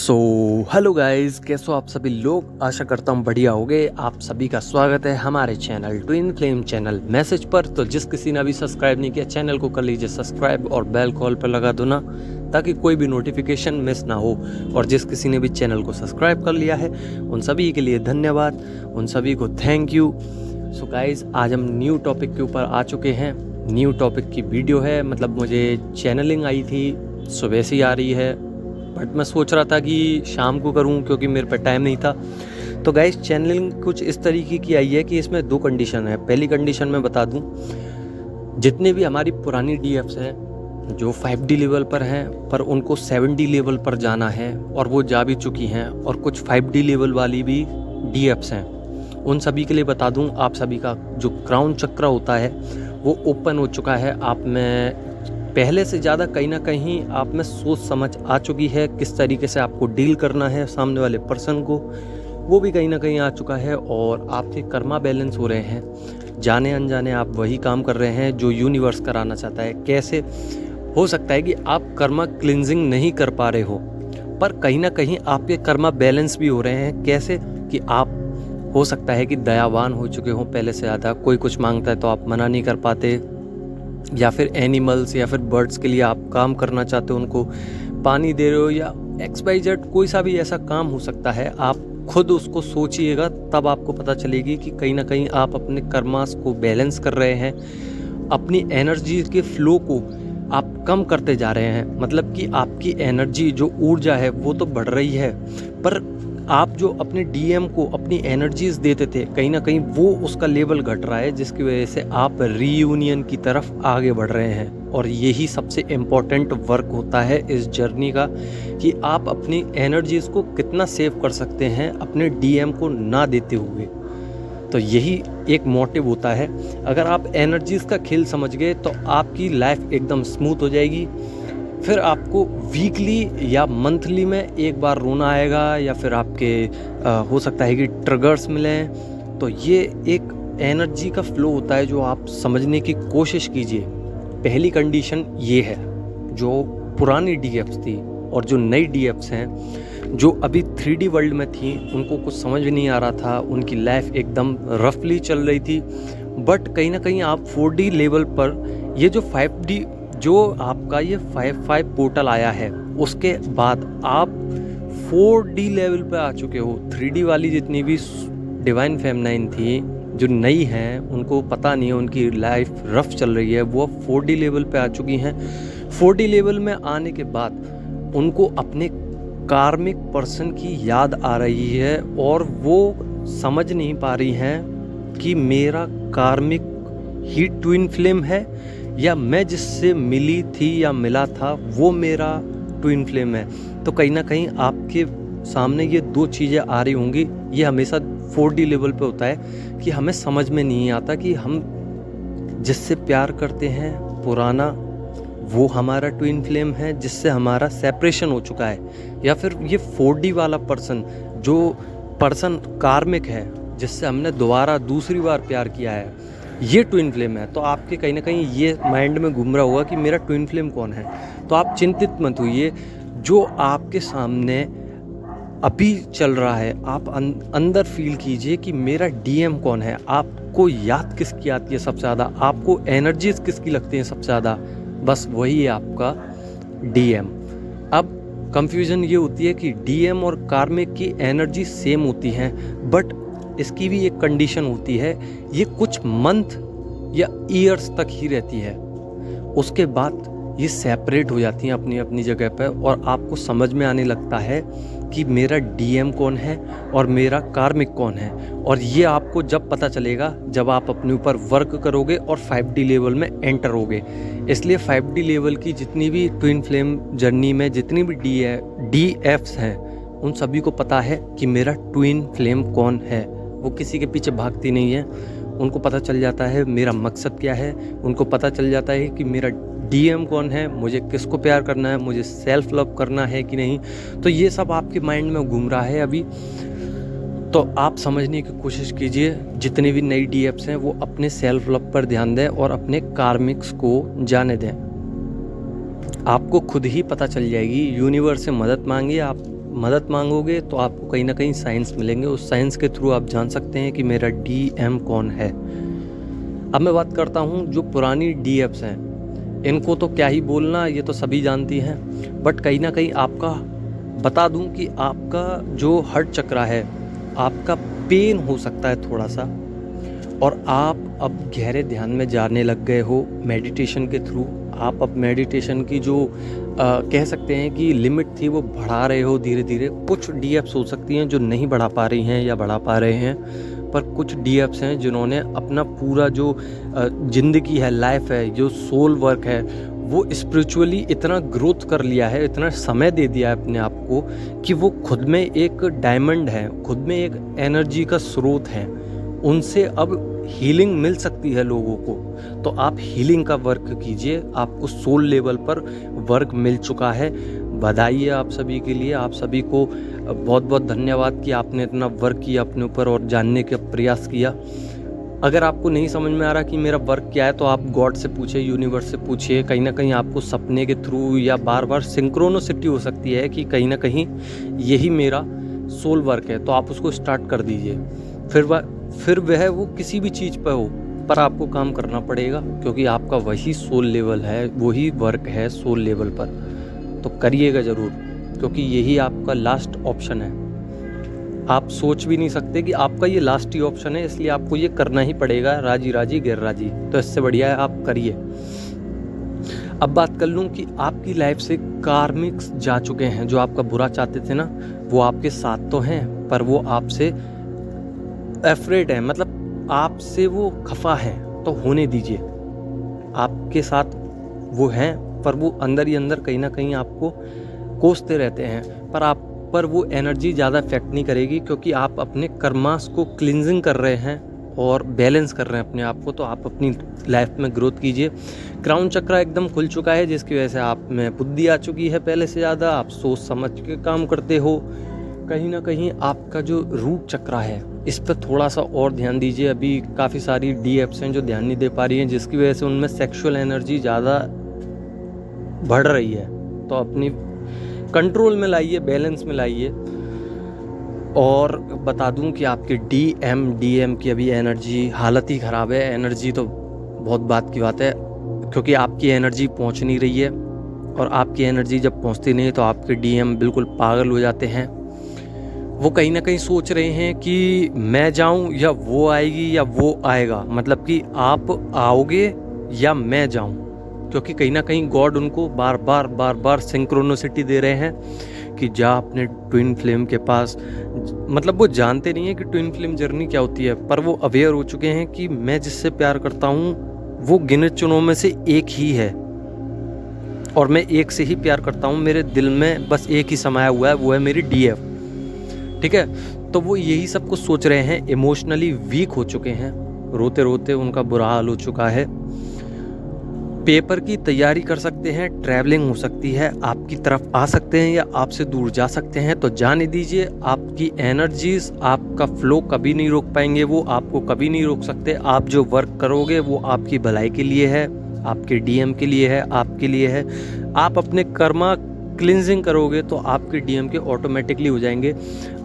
Hello guys, कैसे हो आप सभी लोग। आशा करता हूँ बढ़िया होगे। आप सभी का स्वागत है हमारे channel twin flame channel message पर। तो जिस किसी ने अभी सब्सक्राइब नहीं किया चैनल को कर लीजिए सब्सक्राइब और बेल कॉल पर लगा दो ना, ताकि कोई भी नोटिफिकेशन मिस ना हो। और जिस किसी ने भी चैनल को सब्सक्राइब कर लिया है उन सभी के लिए धन्यवाद, उन सभी को थैंक यू। सो गाइस, आज हम न्यू टॉपिक के ऊपर आ चुके हैं। न्यू टॉपिक की वीडियो है, मतलब मुझे चैनलिंग आई थी, सुबह से ही आ रही है, बट मैं सोच रहा था कि शाम को करूं क्योंकि मेरे पे टाइम नहीं था। तो गाइस, चैनलिंग कुछ इस तरीके की आई है कि इसमें दो कंडीशन है। पहली कंडीशन मैं बता दूं, जितने भी हमारी पुरानी डीएफ्स हैं जो 5D लेवल पर हैं, पर उनको 7D लेवल पर जाना है और वो जा भी चुकी हैं, और कुछ 5D लेवल वाली भी डीएफ्स हैं, उन सभी के लिए बता दूं, आप सभी का जो क्राउन चक्र होता है वो ओपन हो चुका है। आप में पहले से ज़्यादा कहीं ना कहीं आप में सोच समझ आ चुकी है, किस तरीके से आपको डील करना है सामने वाले पर्सन को, वो भी कहीं ना कहीं आ चुका है। और आपके कर्मा बैलेंस हो रहे हैं, जाने अनजाने आप वही काम कर रहे हैं जो यूनिवर्स कराना चाहता है। कैसे हो सकता है कि आप कर्मा क्लिनजिंग नहीं कर पा रहे हो, पर कहीं ना कहीं आपके कर्मा बैलेंस भी हो रहे हैं। कैसे कि आप हो सकता है कि दयावान हो चुके हो पहले से ज़्यादा, कोई कुछ मांगता है तो आप मना नहीं कर पाते, या फिर एनिमल्स या फिर बर्ड्स के लिए आप काम करना चाहते हो, उनको पानी दे रहे हो, या XYZ कोई सा भी ऐसा काम हो सकता है। आप खुद उसको सोचिएगा, तब आपको पता चलेगी कि कहीं ना कहीं आप अपने कर्मास को बैलेंस कर रहे हैं, अपनी एनर्जी के फ्लो को आप कम करते जा रहे हैं। मतलब कि आपकी एनर्जी जो ऊर्जा है वो तो बढ़ रही है, पर आप जो अपने DM को अपनी एनर्जीज देते थे, कहीं ना कहीं वो उसका लेवल घट रहा है, जिसकी वजह से आप रीयूनियन की तरफ आगे बढ़ रहे हैं। और यही सबसे इम्पोर्टेंट वर्क होता है इस जर्नी का, कि आप अपनी एनर्जीज को कितना सेव कर सकते हैं अपने DM को ना देते हुए। तो यही एक मोटिव होता है। अगर आप एनर्जीज का खेल समझ गए तो आपकी लाइफ एकदम स्मूथ हो जाएगी। फिर आपको वीकली या मंथली में एक बार रोना आएगा, या फिर आपके हो सकता है कि ट्रिगर्स मिलें। तो ये एक एनर्जी का फ्लो होता है जो आप समझने की कोशिश कीजिए। पहली कंडीशन ये है, जो पुरानी डीएफ्स थी और जो नई डीएफ्स हैं, जो अभी 3D वर्ल्ड में थी, उनको कुछ समझ भी नहीं आ रहा था, उनकी लाइफ एकदम रफली चल रही थी। बट कहीं ना कहीं आप 4D लेवल पर, ये जो 5D जो आपका ये 5/5 पोर्टल आया है, उसके बाद आप 4D लेवल पे आ चुके हो। 3D वाली जितनी भी डिवाइन फेमिनाइन थी जो नई हैं, उनको पता नहीं है, उनकी लाइफ रफ चल रही है, वो 4D लेवल पे आ चुकी हैं। 4D लेवल में आने के बाद उनको अपने कार्मिक पर्सन की याद आ रही है, और वो समझ नहीं पा रही हैं कि मेरा कार्मिक ही ट्विन फ्लेम है, या मैं जिससे मिली थी या मिला था वो मेरा ट्विन फ्लेम है। तो कहीं ना कहीं आपके सामने ये दो चीज़ें आ रही होंगी। ये हमेशा 4D लेवल पे होता है कि हमें समझ में नहीं आता कि हम जिससे प्यार करते हैं पुराना, वो हमारा ट्विन फ्लेम है जिससे हमारा सेपरेशन हो चुका है, या फिर ये 4D वाला पर्सन, जो पर्सन कार्मिक है जिससे हमने दोबारा दूसरी बार प्यार किया है, ये ट्विन फ्लेम है। तो आपके कहीं ना कहीं ये माइंड में घूम रहा होगा कि मेरा ट्विन फ्लेम कौन है। तो आप चिंतित मत होइए, जो आपके सामने अभी चल रहा है, आप अंदर फील कीजिए कि मेरा DM कौन है। आपको याद किसकी आती है सबसे ज़्यादा, आपको एनर्जीज किसकी लगती हैं सबसे ज़्यादा, बस वही है आपका DM। अब कंफ्यूजन ये होती है कि DM और कार्मिक की एनर्जी सेम होती हैं, बट इसकी भी एक कंडीशन होती है, ये कुछ मंथ या ईयर्स तक ही रहती है, उसके बाद ये सेपरेट हो जाती हैं अपनी अपनी जगह पर, और आपको समझ में आने लगता है कि मेरा DM कौन है और मेरा कार्मिक कौन है। और ये आपको जब पता चलेगा जब आप अपने ऊपर वर्क करोगे और 5D लेवल में एंटर होगे। इसलिए 5D लेवल की जितनी भी ट्विन फ्लेम जर्नी में जितनी भी DFs हैं, उन सभी को पता है कि मेरा ट्विन फ्लेम कौन है। वो किसी के पीछे भागती नहीं है, उनको पता चल जाता है मेरा मकसद क्या है, उनको पता चल जाता है कि मेरा DM कौन है, मुझे किसको प्यार करना है, मुझे सेल्फ लव करना है कि नहीं। तो ये सब आपके माइंड में घूम रहा है अभी। तो आप समझने की कोशिश कीजिए, जितनी भी नई DFs हैं वो अपने सेल्फ लव पर ध्यान दें और अपने कार्मिक्स को जाने दें। आपको खुद ही पता चल जाएगी, यूनिवर्स से मदद मांगिए, आप मदद मांगोगे तो आपको कहीं ना कहीं साइंस मिलेंगे। उस साइंस के थ्रू आप जान सकते हैं कि मेरा DM कौन है। अब मैं बात करता हूँ जो पुरानी DFs हैं, इनको तो क्या ही बोलना, ये तो सभी जानती हैं। बट कहीं ना कहीं आपका बता दूं कि आपका जो हार्ट चक्र है, आपका पेन हो सकता है थोड़ा सा, और आप अब गहरे ध्यान में जाने लग गए हो मेडिटेशन के थ्रू। आप अब मेडिटेशन की जो कह सकते हैं कि लिमिट थी वो बढ़ा रहे हो धीरे धीरे। कुछ DFs हो सकती हैं जो नहीं बढ़ा पा रही हैं या बढ़ा पा रहे हैं, पर कुछ DFs हैं जिन्होंने अपना पूरा जो ज़िंदगी है, लाइफ है, जो सोल वर्क है, वो स्पिरिचुअली इतना ग्रोथ कर लिया है, इतना समय दे दिया है अपने आप को कि वो खुद में एक डायमंड है, खुद में एक एनर्जी का स्रोत है। उनसे अब हीलिंग मिल सकती है लोगों को। तो आप हीलिंग का वर्क कीजिए, आपको सोल लेवल पर वर्क मिल चुका है। बधाई है आप सभी के लिए। आप सभी को बहुत बहुत धन्यवाद कि आपने इतना वर्क किया अपने ऊपर और जानने का प्रयास किया। अगर आपको नहीं समझ में आ रहा कि मेरा वर्क क्या है तो आप गॉड से पूछिए, यूनिवर्स से पूछिए। कहीं ना कहीं आपको सपने के थ्रू या बार बार सिंक्रोनिसिटी हो सकती है कि कहीं ना कहीं यही मेरा सोल वर्क है, तो आप उसको स्टार्ट कर दीजिए। फिर वह वो किसी भी चीज़ पर हो, पर आपको काम करना पड़ेगा, क्योंकि आपका वही सोल लेवल है, वही वर्क है सोल लेवल पर। तो करिएगा ज़रूर, क्योंकि यही आपका लास्ट ऑप्शन है। आप सोच भी नहीं सकते कि आपका ये लास्ट ही ऑप्शन है, इसलिए आपको ये करना ही पड़ेगा, राजी राजी गैर राजी। तो इससे बढ़िया है आप करिए। अब बात कर लूँ कि आपकी लाइफ से कार्मिक्स जा चुके हैं, जो आपका बुरा चाहते थे ना, वो आपके साथ तो हैं, पर वो आपसे अफ्रेड है, मतलब आपसे वो खफा है। तो होने दीजिए, आपके साथ वो हैं, पर वो अंदर ही अंदर कहीं ना कहीं आपको कोसते रहते हैं। पर आप पर वो एनर्जी ज़्यादा इफेक्ट नहीं करेगी, क्योंकि आप अपने कर्मास को क्लिनजिंग कर रहे हैं और बैलेंस कर रहे हैं अपने आप को। तो आप अपनी लाइफ में ग्रोथ कीजिए। क्राउन चक्र एकदम खुल चुका है, जिसकी वजह से आप में बुद्धि आ चुकी है पहले से ज़्यादा। आप सोच समझ के काम करते हो। कहीं ना कहीं आपका जो रूट चक्र है, इस पर थोड़ा सा और ध्यान दीजिए। अभी काफ़ी सारी DFs हैं जो ध्यान नहीं दे पा रही हैं, जिसकी वजह से उनमें सेक्सुअल एनर्जी ज़्यादा बढ़ रही है। तो अपनी कंट्रोल में लाइए, बैलेंस में लाइए। और बता दूं कि आपके DM की अभी एनर्जी हालत ही ख़राब है। एनर्जी तो बहुत बात की बात है, क्योंकि आपकी एनर्जी पहुंच नहीं रही है, और आपकी एनर्जी जब पहुंचती नहीं तो आपके DM बिल्कुल पागल हो जाते हैं। वो कहीं ना कहीं सोच रहे हैं कि मैं जाऊं या वो आएगी या वो आएगा, मतलब कि आप आओगे या मैं जाऊं, क्योंकि कहीं ना कहीं गॉड उनको बार बार सिंक्रोनिसिटी दे रहे हैं कि जा अपने ट्विन फ्लेम के पास। मतलब वो जानते नहीं है कि ट्विन फ्लेम जर्नी क्या होती है, पर वो अवेयर हो चुके हैं कि मैं जिससे प्यार करता हूँ वो गिने चुनों में से एक ही है, और मैं एक से ही प्यार करता हूँ। मेरे दिल में बस एक ही समाया हुआ है, वो है मेरी DF। ठीक है, तो वो यही सब कुछ सोच रहे हैं। इमोशनली वीक हो चुके हैं, रोते रोते उनका बुरा हाल हो चुका है। पेपर की तैयारी कर सकते हैं, ट्रैवलिंग हो सकती है, आपकी तरफ आ सकते हैं या आपसे दूर जा सकते हैं। तो जाने दीजिए, आपकी एनर्जीज, आपका फ्लो कभी नहीं रोक पाएंगे, वो आपको कभी नहीं रोक सकते। आप जो वर्क करोगे वो आपकी भलाई के लिए है, आपके DM के लिए है, आपके लिए है। आप अपने कर्मा क्लिनजिंग करोगे तो आपके DM के ऑटोमेटिकली हो जाएंगे।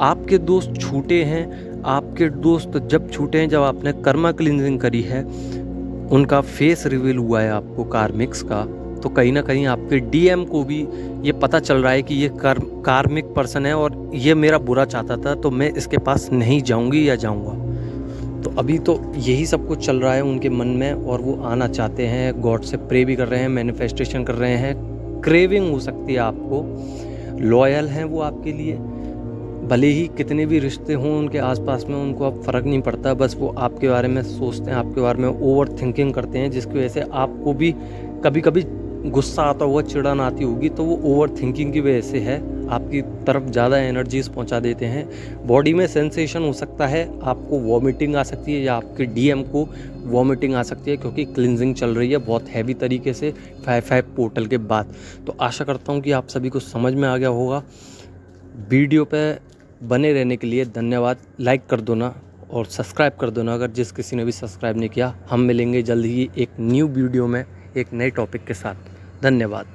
आपके दोस्त छूटे हैं, आपके दोस्त जब छूटे हैं, जब आपने कर्मा क्लिनजिंग करी है, उनका फेस रिवील हुआ है आपको कार्मिक्स का, तो कहीं ना कहीं आपके DM को भी ये पता चल रहा है कि ये कार्मिक पर्सन है और ये मेरा बुरा चाहता था, तो मैं इसके पास नहीं जाऊंगी या जाऊंगा। तो अभी तो यही सब कुछ चल रहा है उनके मन में, और वो आना चाहते हैं। गॉड से प्रे भी कर रहे हैं, मैनिफेस्टेशन कर रहे हैं। क्रेविंग हो सकती है आपको, लॉयल हैं वो आपके लिए। भले ही कितने भी रिश्ते हों उनके आसपास में, उनको अब फ़र्क नहीं पड़ता। बस वो आपके बारे में सोचते हैं, आपके बारे में ओवर थिंकिंग करते हैं, जिसकी वजह से आपको भी कभी कभी गुस्सा आता हुआ, चिड़न आती होगी। तो वो ओवर थिंकिंग की वजह से है, आपकी तरफ ज़्यादा एनर्जीज पहुंचा देते हैं। बॉडी में सेंसेशन हो सकता है, आपको वॉमिटिंग आ सकती है, या आपके DM को वॉमिटिंग आ सकती है, क्योंकि क्लिनजिंग चल रही है बहुत हैवी तरीके से 5/5 पोर्टल के बाद। तो आशा करता हूँ कि आप सभी को समझ में आ गया होगा। वीडियो पे बने रहने के लिए धन्यवाद। लाइक कर दो ना, और सब्सक्राइब कर दो ना अगर जिस किसी ने भी सब्सक्राइब नहीं किया। हम मिलेंगे जल्द ही एक न्यू वीडियो में एक नए टॉपिक के साथ। धन्यवाद।